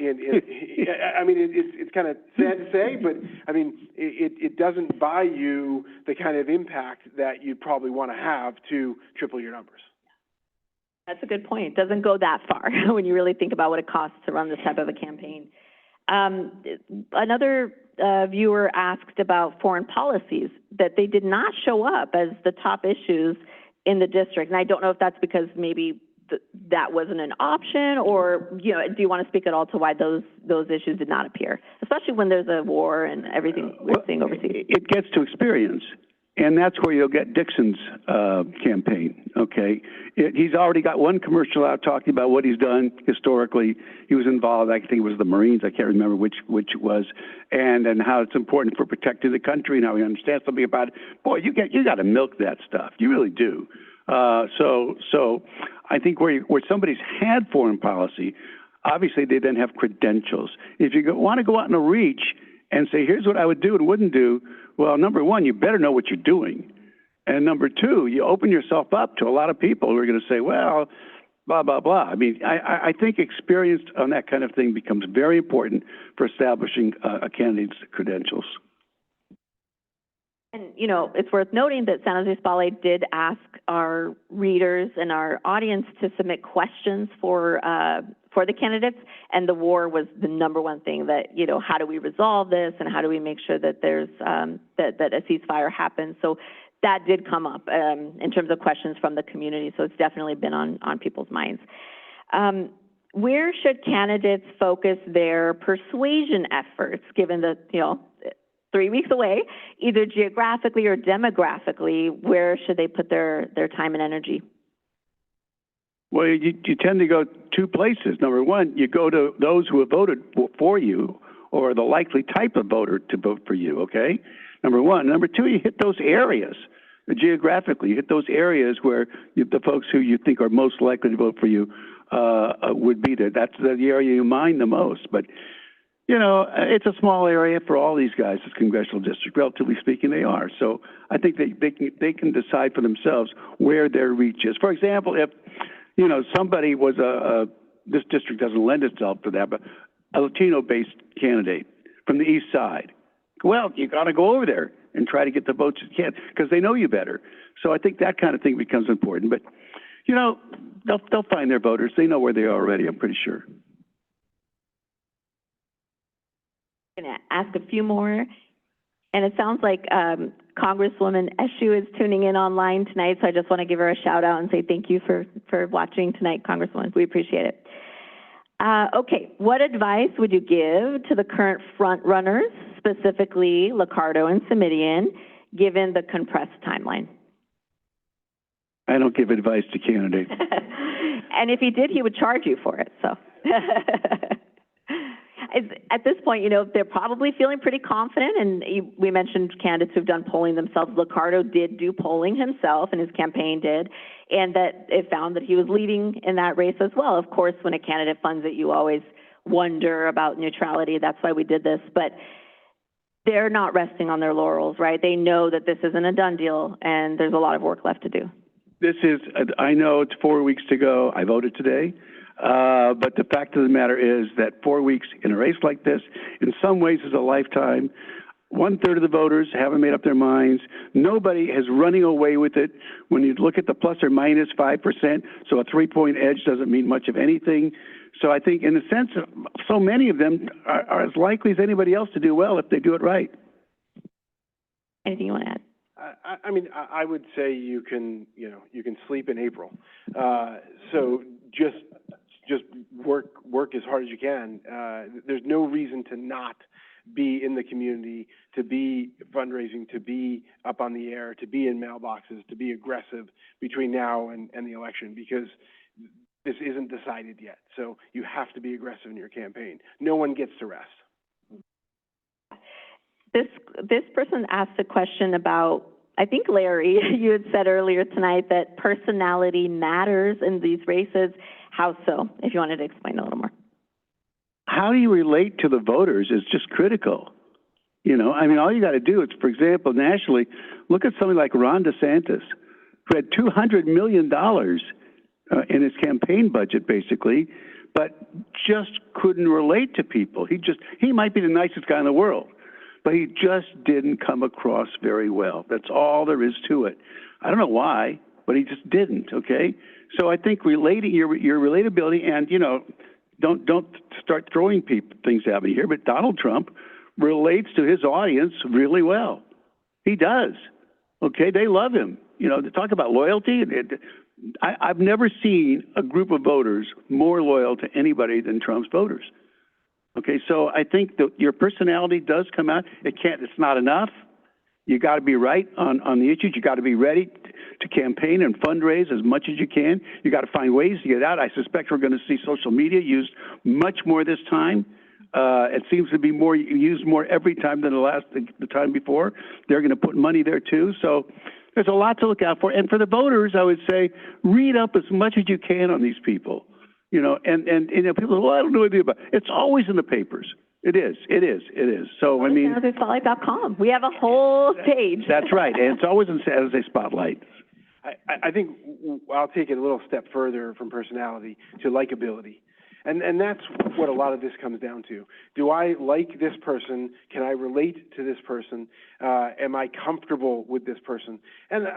S2: mean, it's kind of sad to say, but I mean, it doesn't buy you the kind of impact that you'd probably want to have to triple your numbers.
S1: That's a good point. It doesn't go that far when you really think about what it costs to run this type of a campaign. Another viewer asked about foreign policies, that they did not show up as the top issues in the district. And I don't know if that's because maybe that wasn't an option, or do you want to speak at all to why those issues did not appear, especially when there's a war and everything we're seeing overseas?
S3: It gets to experience, and that's where you'll get Dixon's campaign. Okay, he's already got one commercial out talking about what he's done historically. He was involved, I think it was the Marines. I can't remember which it was, and how it's important for protecting the country and how he understands something about it. Boy, you got to milk that stuff. You really do. So I think where somebody's had foreign policy, obviously they then have credentials. If you want to go out in a reach and say, here's what I would do and wouldn't do, well, number one, you better know what you're doing. And number two, you open yourself up to a lot of people who are going to say, well, blah, blah, blah. I mean, I think experience on that kind of thing becomes very important for establishing a candidate's credentials.
S1: And, it's worth noting that San Jose Spotlight did ask our readers and our audience to submit questions for for the candidates, and the war was the number one thing that, you know, how do we resolve this, and how do we make sure that there's, that a ceasefire happens? So that did come up in terms of questions from the community, so it's definitely been on people's minds. Where should candidates focus their persuasion efforts, given that, you know, 3 weeks away, either geographically or demographically? Where should they put their time and energy?
S3: Well, you tend to go two places. Number one, you go to those who have voted for you, or the likely type of voter to vote for you, okay? Number one. Number two, you hit those areas. Geographically, you hit those areas where the folks who you think are most likely to vote for you would be there. That's the area you mind the most. But, you know, it's a small area for all these guys, this congressional district. Relatively speaking, they are. So I think they can decide for themselves where their reach is. For example, if, you know, somebody was this district doesn't lend itself to that, but a Latino-based candidate from the east side, well, you got to go over there and try to get the votes you can, because they know you better. So I think that kind of thing becomes important. But, you know, they'll find their voters. They know where they are already, I'm pretty sure.
S1: I'm going to ask a few more. And it sounds like Congresswoman Eshoo is tuning in online tonight, so I just want to give her a shout out and say thank you for watching tonight, Congresswoman. We appreciate it. Okay, what advice would you give to the current front runners, specifically Liccardo and Simidian, given the compressed timeline?
S3: I don't give advice to candidates.
S1: And if he did, he would charge you for it, so. At this point, you know, they're probably feeling pretty confident, and we mentioned candidates who've done polling themselves. Liccardo did do polling himself, and his campaign did, and that it found that he was leading in that race as well. Of course, when a candidate funds it, you always wonder about neutrality. That's why we did this, but they're not resting on their laurels, right? They know that this isn't a done deal, and there's a lot of work left to do.
S3: This is, I know it's 4 weeks to go. I voted today. But the fact of the matter is that 4 weeks in a race like this, in some ways, is a lifetime. 1/3 of the voters haven't made up their minds. Nobody is running away with it. When you look at the plus or minus 5%, so a 3-point edge doesn't mean much of anything. So I think, in a sense, so many of them are as likely as anybody else to do well if they do it right.
S1: Anything you want to add?
S2: I mean, I would say you can sleep in April. So just work as hard as you can. There's no reason to not be in the community, to be fundraising, to be up on the air, to be in mailboxes, to be aggressive between now and the election, because this isn't decided yet. So you have to be aggressive in your campaign. No one gets to rest.
S1: This person asked a question about, I think, Larry, you had said earlier tonight that personality matters in these races. How so? If you wanted to explain a little more.
S3: How do you relate to the voters is just critical. You know, I mean, all you got to do is, for example, nationally, look at somebody like Ron DeSantis, who had $200 million in his campaign budget, basically, but just couldn't relate to people. He might be the nicest guy in the world, but he just didn't come across very well. That's all there is to it. I don't know why, but he just didn't, okay? So I think relating your relatability, and, you know, don't start throwing things at me here, but Donald Trump relates to his audience really well. He does, okay? They love him. You know, to talk about loyalty, I've never seen a group of voters more loyal to anybody than Trump's voters. Okay, so I think that your personality does come out. It's not enough. You got to be right on the issues. You got to be ready to campaign and fundraise as much as you can. You got to find ways to get out. I suspect we're going to see social media used much more this time. It seems to be used more every time than the time before. They're going to put money there too. So there's a lot to look out for. And for the voters, I would say read up as much as you can on these people. You know, and you know, people say, well, I don't know anything about it. It's always in the papers. It is. So, I mean,
S1: Spotlight.com. We have a whole page.
S3: That's right, and it's always in San Jose Spotlight.
S2: I think I'll take it a little step further from personality to likability. And that's what a lot of this comes down to. Do I like this person? Can I relate to this person? Am I comfortable with this person? And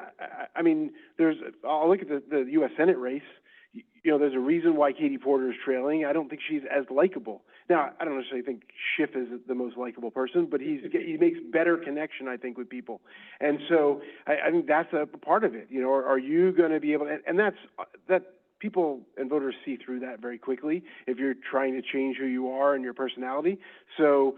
S2: I mean, I'll look at the U.S. Senate race. you know, there's a reason why Katie Porter is trailing. I don't think she's as likable. Now, I don't necessarily think Schiff is the most likable person, but he makes better connection, I think, with people. And so I think that's a part of it. You know, are you going to be able to, and that people and voters see through that very quickly if you're trying to change who you are and your personality. So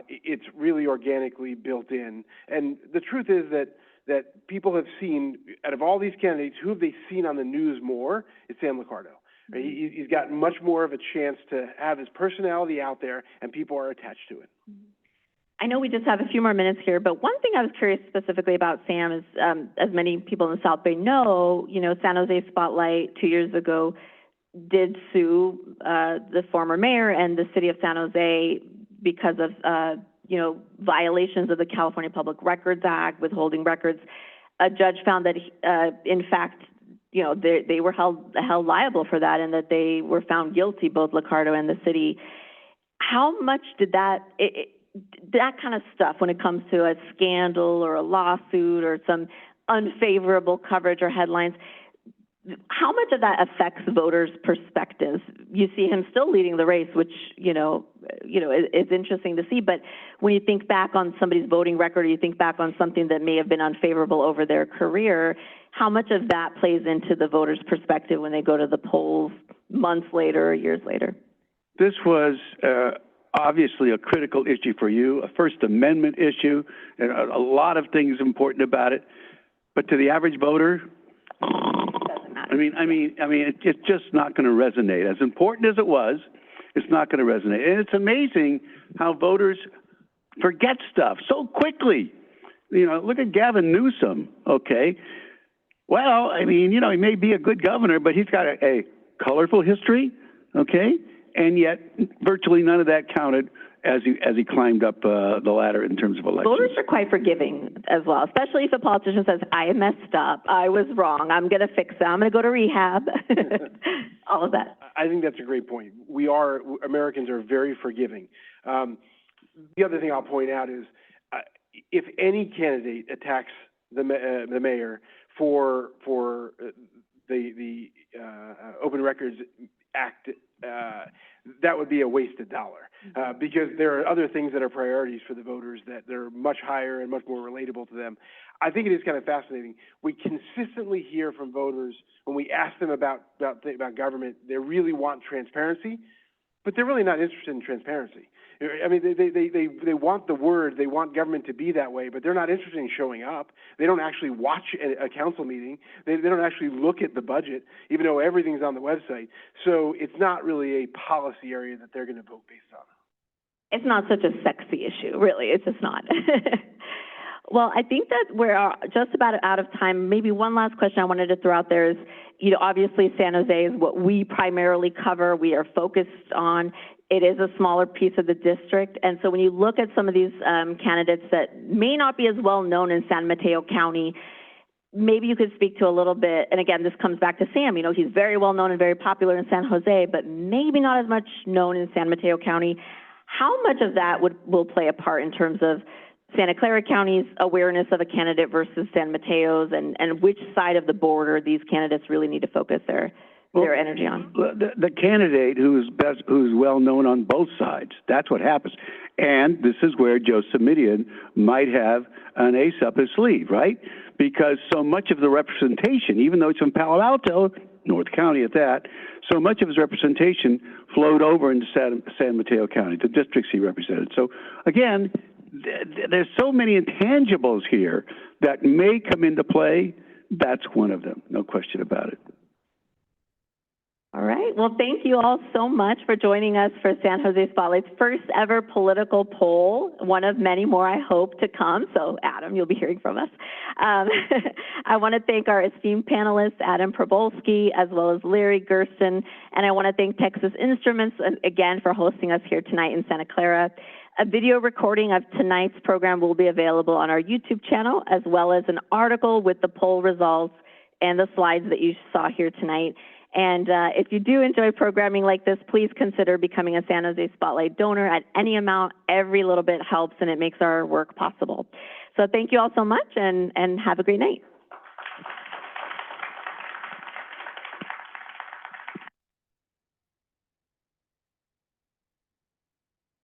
S2: it's really organically built in. And the truth is that people have seen, out of all these candidates, who have they seen on the news more? It's Sam Liccardo. Right? He's got much more of a chance to have his personality out there, and people are attached to it.
S1: I know we just have a few more minutes here, but one thing I was curious specifically about Sam is, as many people in the South Bay know, you know, San Jose Spotlight 2 years ago did sue the former mayor and the city of San Jose because of, you know, violations of the California Public Records Act, withholding records. A judge found that, in fact, you know, they were held liable for that, and that they were found guilty, both Liccardo and the city. How much did that kind of stuff, when it comes to a scandal or a lawsuit or some unfavorable coverage or headlines, how much of that affects voters' perspectives? You see him still leading the race, which, you know, is interesting to see. But when you think back on somebody's voting record, or you think back on something that may have been unfavorable over their career, how much of that plays into the voters' perspective when they go to the polls months later or years later?
S3: This was obviously a critical issue for you, a First Amendment issue, and a lot of things important about it. But to the average voter, I mean, it's just not going to resonate. As important as it was, it's not going to resonate. And it's amazing how voters forget stuff so quickly. You know, look at Gavin Newsom, okay? Well, I mean, you know, he may be a good governor, but he's got a colorful history, okay? And yet virtually none of that counted as he climbed up the ladder in terms of elections.
S1: Voters are quite forgiving as well, especially if a politician says, I messed up, I was wrong, I'm going to fix it, I'm going to go to rehab, all of that.
S2: I think that's a great point. Americans are very forgiving. The other thing I'll point out is if any candidate attacks the mayor for the Open Records Act, that would be a wasted dollar because there are other things that are priorities for the voters that they're much higher and much more relatable to them. I think it is kind of fascinating. We consistently hear from voters when we ask them about government, they really want transparency, but they're really not interested in transparency. I mean, they want the word, they want government to be that way, but they're not interested in showing up. They don't actually watch a council meeting. They don't actually look at the budget, even though everything's on the website. So it's not really a policy area that they're going to vote based on.
S1: It's not such a sexy issue, really. It's just not. Well, I think that we're just about out of time. Maybe one last question I wanted to throw out there is, you know, obviously San Jose is what we primarily cover. We are focused on. It is a smaller piece of the district. And so when you look at some of these candidates that may not be as well known in San Mateo County, maybe you could speak to a little bit, and again, this comes back to Sam, you know, he's very well known and very popular in San Jose, but maybe not as much known in San Mateo County. How much of that will play a part in terms of Santa Clara County's awareness of a candidate versus San Mateo's, and which side of the border these candidates really need to focus their energy on?
S3: The candidate who's well known on both sides, that's what happens. And this is where Joe Simitian might have an ace up his sleeve, right? Because so much of the representation, even though it's from Palo Alto, North County at that, so much of his representation flowed over into San Mateo County, the districts he represented. So again, there's so many intangibles here that may come into play. That's one of them, no question about it.
S1: All right. Well, thank you all so much for joining us for San Jose Spotlight's first ever political poll, one of many more I hope to come. So, Adam, you'll be hearing from us. I want to thank our esteemed panelists, Adam Probolsky, as well as Larry Gerston, and I want to thank Texas Instruments, again, for hosting us here tonight in Santa Clara. A video recording of tonight's program will be available on our YouTube channel, as well as an article with the poll results and the slides that you saw here tonight. And if you do enjoy programming like this, please consider becoming a San Jose Spotlight donor at any amount. Every little bit helps, and it makes our work possible. So thank you all so much, and have a great night.